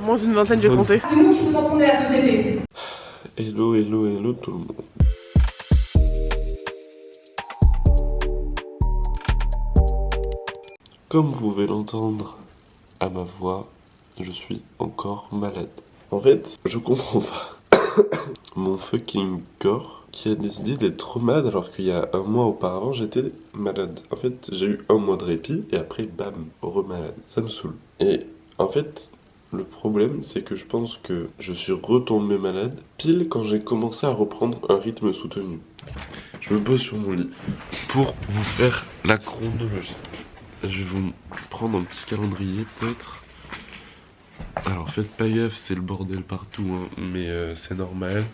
Moins d'une vingtaine, j'ai compté. C'est nous qui faisons tourner la société. Hello, hello, hello tout le monde. Comme vous pouvez l'entendre à ma voix, je suis encore malade. En fait, je comprends pas. Mon fucking corps qui a décidé d'être trop malade alors qu'il y a un mois auparavant j'étais malade. En fait, j'ai eu un mois de répit et après, bam, remalade. Ça me saoule. Et en fait, le problème, c'est que je pense que je suis retombé malade pile quand j'ai commencé à reprendre un rythme soutenu. Je me pose sur mon lit pour vous faire la chronologie. Je vais vous prendre un petit calendrier peut-être. Alors faites pas gaffe, c'est le bordel partout, hein, mais c'est normal.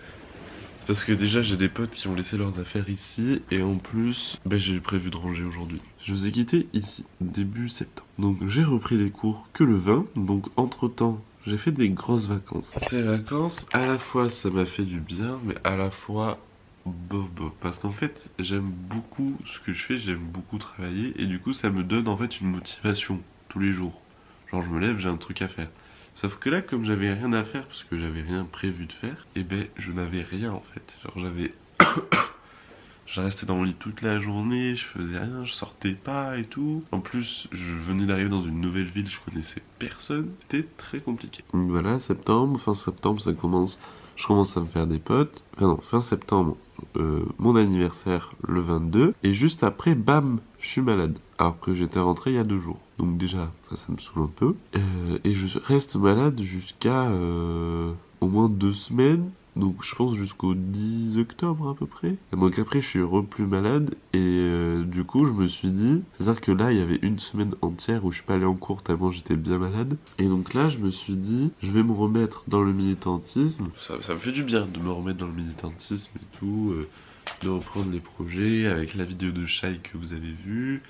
C'est parce que déjà j'ai des potes qui ont laissé leurs affaires ici et en plus j'ai prévu de ranger aujourd'hui. Je vous ai quitté ici, début septembre. Donc j'ai repris les cours que le 20, donc entre temps j'ai fait des grosses vacances. Ces vacances, à la fois ça m'a fait du bien, mais à la fois bof bof. Parce qu'en fait j'aime beaucoup ce que je fais, j'aime beaucoup travailler et du coup ça me donne en fait une motivation tous les jours. Genre je me lève, j'ai un truc à faire. Sauf que là, comme j'avais rien à faire, parce que j'avais rien prévu de faire, et je n'avais rien en fait. Genre j'avais... Je restais dans mon lit toute la journée, je faisais rien, je sortais pas et tout. En plus, je venais d'arriver dans une nouvelle ville, je connaissais personne. C'était très compliqué. Donc voilà, septembre, fin septembre, ça commence... Je commence à me faire des potes. Enfin non, fin septembre, mon anniversaire le 22. Et juste après, bam, je suis malade. Alors que j'étais rentré il y a 2 jours. Donc déjà, ça me saoule un peu. Et je reste malade jusqu'à au moins 2 semaines. Donc je pense jusqu'au 10 octobre à peu près. Et donc après je suis plus malade et du coup je me suis dit, c'est-à-dire que là il y avait une semaine entière où je suis pas allé en cours tellement j'étais bien malade. Et donc là je me suis dit, je vais me remettre dans le militantisme. Ça me fait du bien de me remettre dans le militantisme et tout, de reprendre les projets avec la vidéo de Shai que vous avez vue.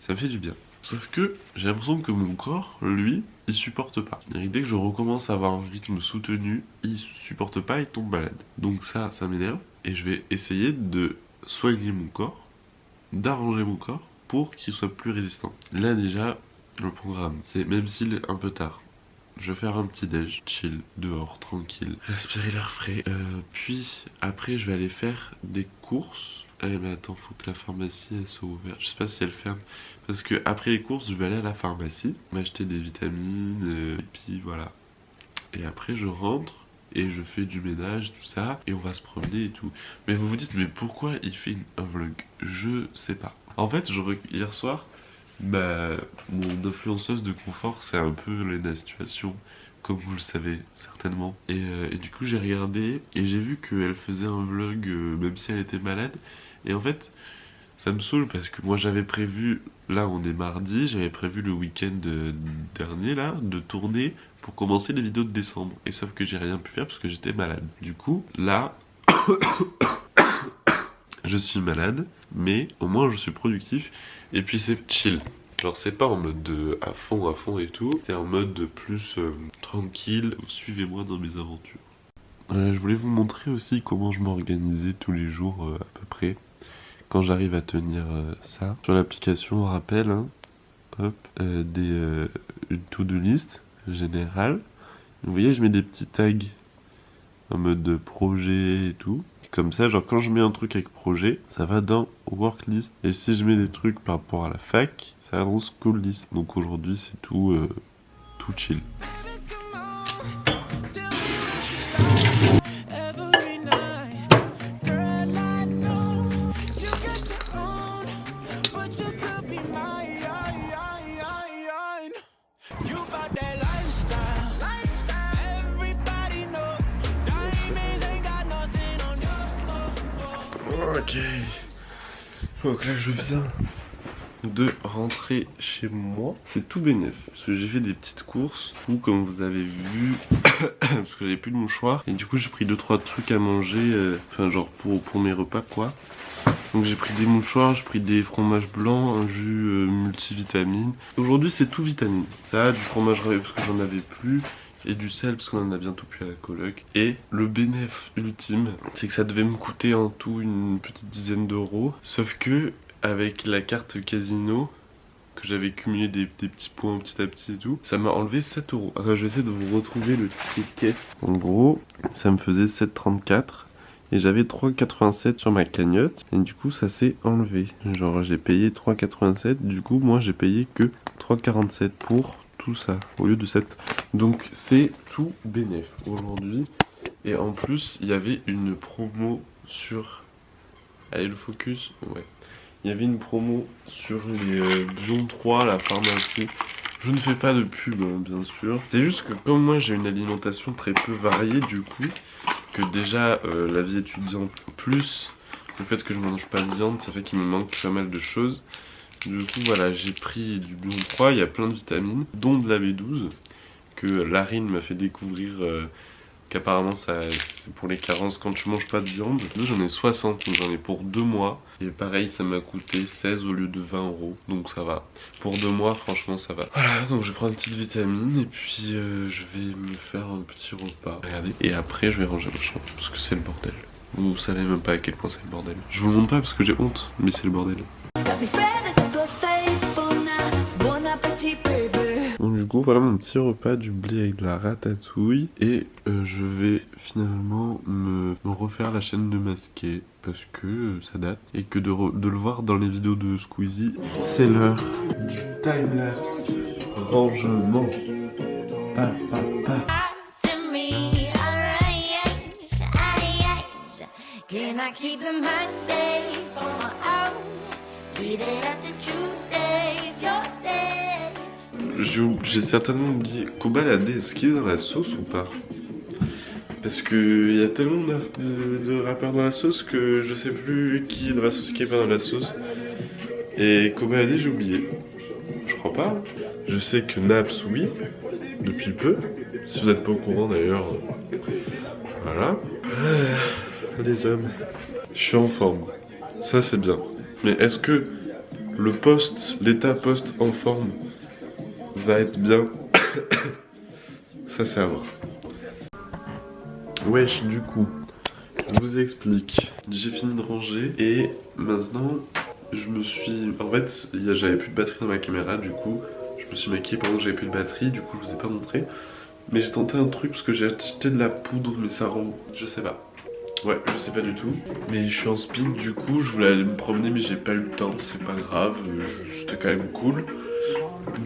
Ça me fait du bien. Sauf que j'ai l'impression que mon corps, lui, il supporte pas. Et dès que je recommence à avoir un rythme soutenu, il supporte pas, il tombe malade. Donc ça m'énerve. Et je vais essayer de soigner mon corps, d'arranger mon corps pour qu'il soit plus résistant. Là déjà, le programme, c'est même s'il est un peu tard. Je vais faire un petit déj, chill, dehors, tranquille, respirer l'air frais. Puis après, je vais aller faire des courses. Eh mais attends, faut que la pharmacie elle soit ouverte. Je sais pas si elle ferme. Parce que après les courses, je vais aller à la pharmacie, m'acheter des vitamines, et puis voilà. Et après je rentre et je fais du ménage, tout ça, et on va se promener et tout. Mais vous vous dites, mais pourquoi il fait un vlog? Je sais pas. En fait, hier soir, mon influenceuse de confort, c'est un peu Lena Situation, comme vous le savez certainement. Et du coup j'ai regardé et j'ai vu qu'elle faisait un vlog même si elle était malade. Et en fait ça me saoule parce que moi j'avais prévu, là on est mardi, j'avais prévu le week-end dernier là de tourner pour commencer les vidéos de décembre. Et sauf que j'ai rien pu faire parce que j'étais malade. Du coup là je suis malade, mais au moins je suis productif et puis c'est chill. Genre c'est pas en mode de à fond et tout, c'est en mode de plus tranquille, suivez-moi dans mes aventures. Je voulais vous montrer aussi comment je m'organisais tous les jours à peu près, quand j'arrive à tenir ça. Sur l'application rappel, hein, hop, une to-do list générale. Vous voyez, je mets des petits tags en mode de projet et tout. Comme ça, genre quand je mets un truc avec projet, ça va dans work list. Et si je mets des trucs par rapport à la fac, ça va dans school list. Donc aujourd'hui, c'est tout chill. Ok. Donc là je viens de rentrer chez moi. C'est tout bénef. Parce que j'ai fait des petites courses où comme vous avez vu, parce que j'avais plus de mouchoir. Et du coup j'ai pris 2-3 trucs à manger. Enfin genre pour mes repas quoi. Donc j'ai pris des mouchoirs, j'ai pris des fromages blancs, un jus multivitamine. Aujourd'hui c'est tout vitamine. Ça a du fromage râpé parce que j'en avais plus. Et du sel parce qu'on en a bientôt plus à la coloc. Et le bénéf ultime, c'est que ça devait me coûter en tout une petite dizaine d'euros. Sauf que avec la carte casino, que j'avais cumulé des petits points petit à petit et tout. Ça m'a enlevé 7 euros. Enfin, je vais essayer de vous retrouver le ticket de caisse. En gros, ça me faisait 7,34 et j'avais 3,87 sur ma cagnotte. Et du coup, ça s'est enlevé. Genre, j'ai payé 3,87. Du coup, moi, j'ai payé que 3,47 pour tout ça au lieu de 7. Donc, c'est tout bénef aujourd'hui. Et en plus, il y avait une promo sur... Allez, le focus. Ouais. Il y avait une promo sur les Bion 3, la pharmacie. Je ne fais pas de pub, hein, bien sûr. C'est juste que comme moi j'ai une alimentation très peu variée, du coup, que déjà la vie étudiante, plus le fait que je ne mange pas de viande, ça fait qu'il me manque pas mal de choses. Du coup, voilà, j'ai pris du Bion 3, il y a plein de vitamines, dont de la B12, que Larine m'a fait découvrir... qu'apparemment c'est pour les carences quand tu manges pas de viande. J'en ai 60, donc j'en ai pour 2 mois. Et pareil, ça m'a coûté 16 au lieu de 20 euros. Donc ça va. Pour 2 mois, franchement, ça va. Voilà, donc je vais prendre une petite vitamine et puis je vais me faire un petit repas. Regardez. Et après, je vais ranger ma chambre parce que c'est le bordel. Vous savez même pas à quel point c'est le bordel. Je vous le montre pas parce que j'ai honte, mais c'est le bordel. Donc du coup voilà mon petit repas du blé avec de la ratatouille. Et je vais finalement me refaire la chaîne de masquer parce que ça date. Et que de le voir dans les vidéos de Squeezie. C'est l'heure du timelapse rangement. J'ai certainement oublié. Kobalade, est-ce qu'il est dans la sauce ou pas? Parce que il y a tellement de rappeurs dans la sauce que je sais plus qui est dans la sauce, qui est pas dans la sauce. Et Kobalade, j'ai oublié. Je crois pas. Je sais que Naps, oui, depuis peu. Si vous n'êtes pas au courant d'ailleurs. Voilà. Les hommes. Je suis en forme. Ça c'est bien. Mais est-ce que l'état post en forme va être bien? Ça c'est à voir. Wesh, du coup, je vous explique. J'ai fini de ranger et maintenant je me suis... En fait, j'avais plus de batterie dans ma caméra, du coup je me suis maquillé pendant que j'avais plus de batterie, du coup je vous ai pas montré. Mais j'ai tenté un truc parce que j'ai acheté de la poudre, mais ça rend... Je sais pas. Ouais, je sais pas du tout. Mais je suis en speed, du coup je voulais aller me promener mais j'ai pas eu le temps, c'est pas grave, c'était quand même cool.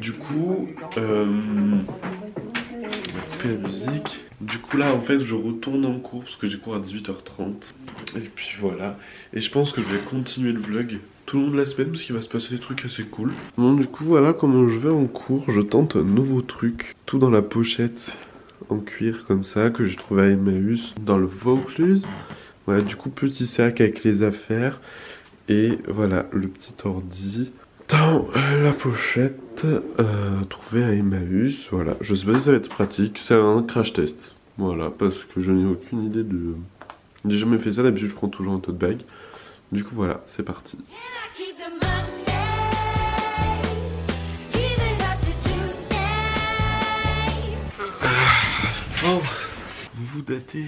Du coup, on va couper la musique. Du coup là en fait je retourne en cours parce que j'ai cours à 18h30. Et puis voilà. Et je pense que je vais continuer le vlog tout le long de la semaine parce qu'il va se passer des trucs assez cool. Bon du coup voilà comment je vais en cours. Je tente un nouveau truc. Tout dans la pochette en cuir comme ça que j'ai trouvé à Emmaüs dans le Vaucluse. Voilà, du coup petit sac avec les affaires. Et voilà le petit ordi dans la pochette trouvée à Emmaüs. Voilà, je sais pas si ça va être pratique, c'est un crash test. Voilà, parce que je n'ai aucune idée de... J'ai jamais fait ça, d'habitude je prends toujours un tote bag. Du coup voilà, c'est parti. Oh, vous vous datez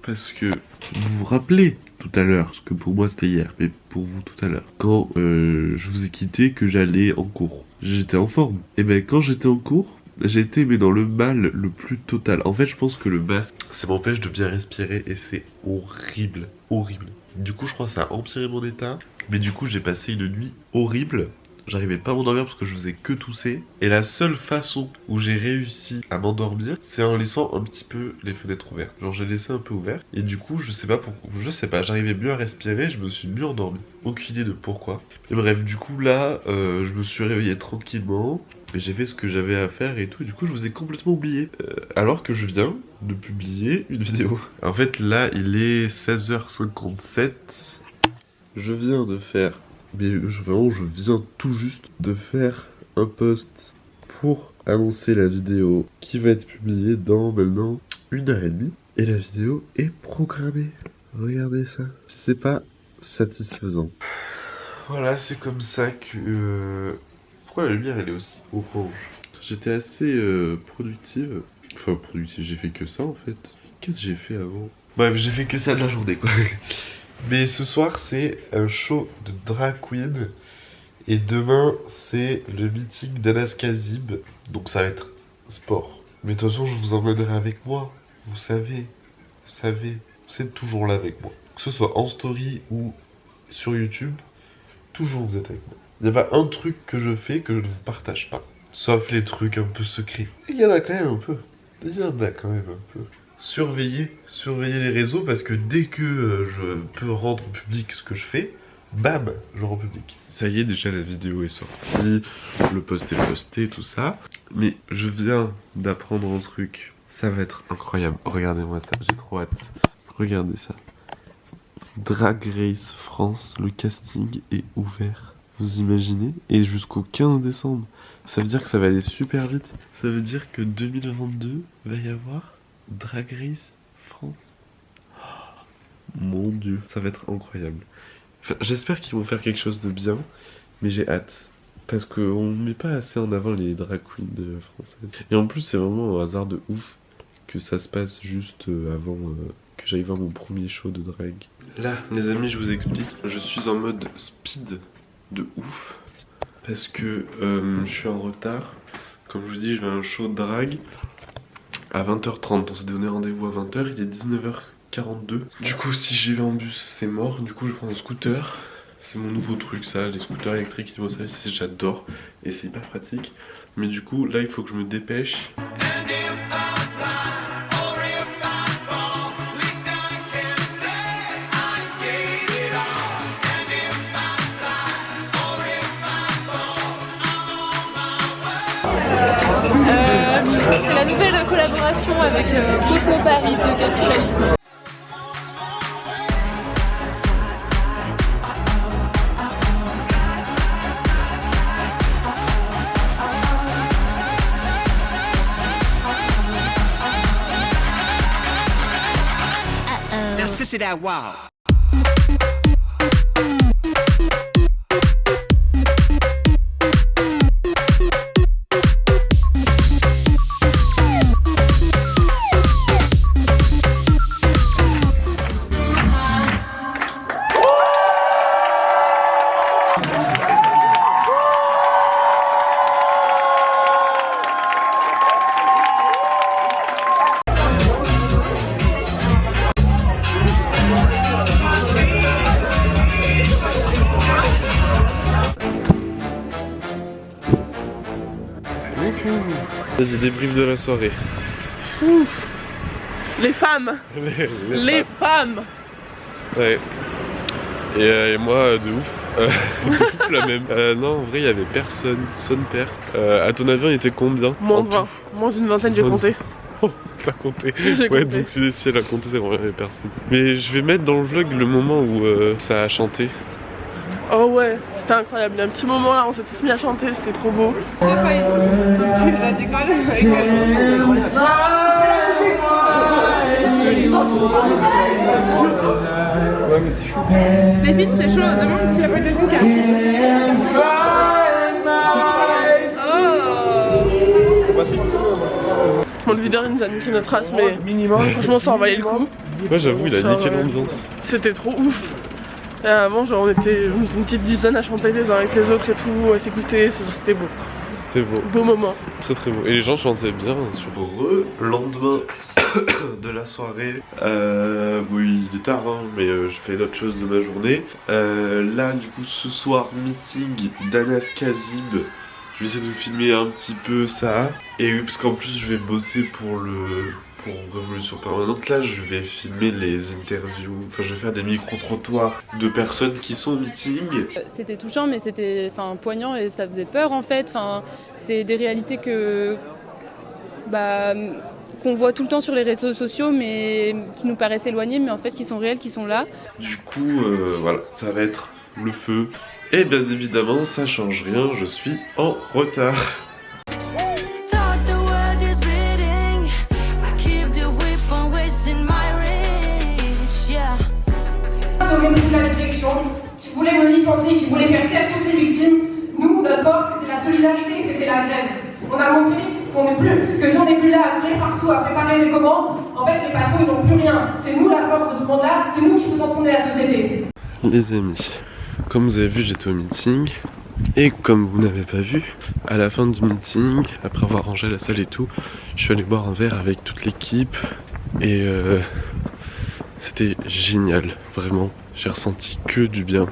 parce que vous vous rappelez tout à l'heure, parce que pour moi c'était hier, mais pour vous tout à l'heure, quand je vous ai quitté que j'allais en cours, j'étais en forme. Et ben quand j'étais en cours, j'étais mais dans le mal le plus total. En fait je pense que le masque, ça m'empêche de bien respirer et c'est horrible, horrible. Du coup je crois que ça a empiré mon état, mais du coup j'ai passé une nuit horrible. J'arrivais pas à m'endormir parce que je faisais que tousser. Et la seule façon où j'ai réussi à m'endormir, c'est en laissant un petit peu les fenêtres ouvertes. Genre j'ai laissé un peu ouvert. Et du coup, je sais pas, j'arrivais mieux à respirer, je me suis mieux endormi. Aucune idée de pourquoi. Et bref, du coup là, je me suis réveillé tranquillement. Et j'ai fait ce que j'avais à faire et tout. Et du coup, je vous ai complètement oublié. Alors que je viens de publier une vidéo. En fait, là, il est 16h57. Je viens de faire... Mais vraiment, je viens tout juste de faire un post pour annoncer la vidéo qui va être publiée dans maintenant 1h30. Et la vidéo est programmée. Regardez ça. C'est pas satisfaisant. Voilà, c'est comme ça que... Pourquoi la lumière elle est aussi orange? J'étais assez productive. Enfin, productive, j'ai fait que ça en fait. Qu'est-ce que j'ai fait avant? Bref, j'ai fait que ça de la journée quoi. Mais ce soir c'est un show de drag queen. Et demain, c'est le meeting d'Anas Kazib. Donc ça va être sport. Mais de toute façon, je vous emmènerai avec moi. Vous savez, vous êtes toujours là avec moi. Que ce soit en story ou sur YouTube, toujours vous êtes avec moi. Il n'y a pas un truc que je fais que je ne vous partage pas. Sauf les trucs un peu secrets. Il y en a quand même un peu. Surveillez les réseaux parce que dès que je peux rendre public ce que je fais, bam, je rends public. Ça y est, déjà la vidéo est sortie, le post est posté, tout ça. Mais je viens d'apprendre un truc. Ça va être incroyable. Regardez-moi ça, j'ai trop hâte. Regardez ça. Drag Race France, le casting est ouvert. Vous imaginez? Et jusqu'au 15 décembre. Ça veut dire que ça va aller super vite. Ça veut dire que 2022 va y avoir Drag Race France. Oh, mon dieu, ça va être incroyable. Enfin, j'espère qu'ils vont faire quelque chose de bien, mais j'ai hâte. Parce qu'on ne met pas assez en avant les drag queens françaises. Et en plus, c'est vraiment un hasard de ouf que ça se passe juste avant que j'aille voir mon premier show de drag. Là, les amis, je vous explique. Je suis en mode speed de ouf. Parce que je suis en retard. Comme je vous dis, je vais à un show de drag à 20h30. On s'est donné rendez-vous à 20h, il est 19h42. Du coup, si j'y vais en bus, c'est mort. Du coup, je prends un scooter. C'est mon nouveau truc, ça, les scooters électriques, vous savez, j'adore. Et c'est hyper pratique. Mais du coup, là, il faut que je me dépêche. C'est la nouvelle collaboration avec Cosmo Paris, le capitalisme. Now, sissy that wow. Vas-y, débrief de la soirée. Ouf. Les femmes. Les femmes. Ouais. Et moi, de ouf. De ouf la même. Non, en vrai, il y avait personne. Son père. À ton avis, il était combien? Moins de 20. Moins d'une vingtaine, j'ai compté. Oh, t'as compté. J'ai ouais, compté. donc si elle a compté, c'est vraiment il y avait personne. Mais je vais mettre dans le vlog le moment où ça a chanté. Oh ouais, c'était incroyable. Il y a un petit moment là, on s'est tous mis à chanter, c'était trop beau. Ouais, mais c'est chaud. Les filles, c'est chaud. Demande s'il n'y a pas de bouquin. Mon leader, il nous a niqué notre race, mais franchement, ça en valait le coup. Ouais, j'avoue, il a niqué l'ambiance. C'était trop ouf. Et avant, genre, on était une petite dizaine à chanter les uns avec les autres et tout, à s'écouter, c'était beau. C'était beau. Beau moment. Très très beau. Et les gens chantaient bien sur lendemain de la soirée. Oui, il est tard, hein, mais je fais d'autres choses de ma journée. Là, du coup, ce soir, meeting d'Anas Kazib. Je vais essayer de vous filmer un petit peu ça. Et oui, parce qu'en plus, je vais bosser pour Révolution Permanente. Là, je vais filmer les interviews. Enfin, je vais faire des micro-trottoirs de personnes qui sont au meeting. C'était touchant, mais c'était poignant et ça faisait peur en fait. C'est des réalités qu'on voit tout le temps sur les réseaux sociaux, mais qui nous paraissent éloignées, mais en fait qui sont réelles, qui sont là. Du coup, voilà, ça va être le feu. Et bien évidemment, ça change rien, je suis en retard. Au mépris de la direction, qui voulait me licencier, qui voulait faire taire toutes les victimes, nous, notre force, c'était la solidarité, c'était la grève. On a montré que si on n'est plus là à courir partout, à préparer les commandes, en fait les patrons ils n'ont plus rien. C'est nous la force de ce monde-là, c'est nous qui faisons tourner la société. Les amis, comme vous avez vu, j'étais au meeting. Et comme vous n'avez pas vu, à la fin du meeting, après avoir rangé la salle et tout, je suis allé boire un verre avec toute l'équipe et c'était génial, vraiment. J'ai ressenti que du bien.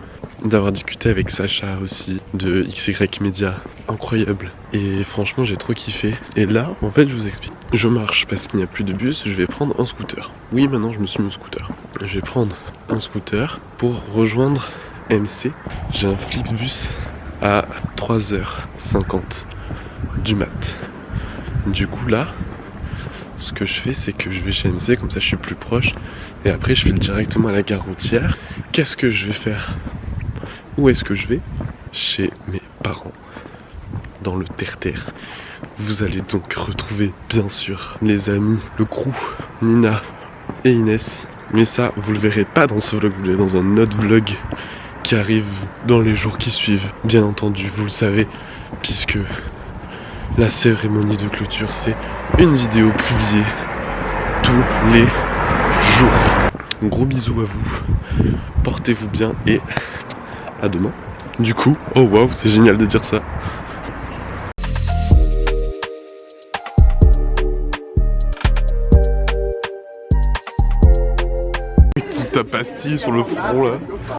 D'avoir discuté avec Sacha aussi, de XY Media, incroyable. Et franchement j'ai trop kiffé. Et là, en fait je vous explique. Je marche parce qu'il n'y a plus de bus, je vais prendre un scooter. Oui, maintenant je me suis mis au scooter. Je vais prendre un scooter pour rejoindre MC. J'ai un Flixbus à 3h50 du mat. Du coup là, ce que je fais c'est que je vais chez MC, comme ça je suis plus proche. Et après je file directement à la gare routière. Qu'est-ce que je vais faire? Où est-ce que je vais? Chez mes parents, dans le terre-terre. Vous allez donc retrouver bien sûr les amis, le crew, Nina et Inès. Mais ça vous le verrez pas dans ce vlog, vous le verrez dans un autre vlog qui arrive dans les jours qui suivent. Bien entendu, vous le savez, puisque la cérémonie de clôture c'est une vidéo publiée tous les jours. Gros bisous à vous, portez-vous bien et à demain. Du coup, oh waouh, c'est génial de dire ça. Ta pastille sur le front là.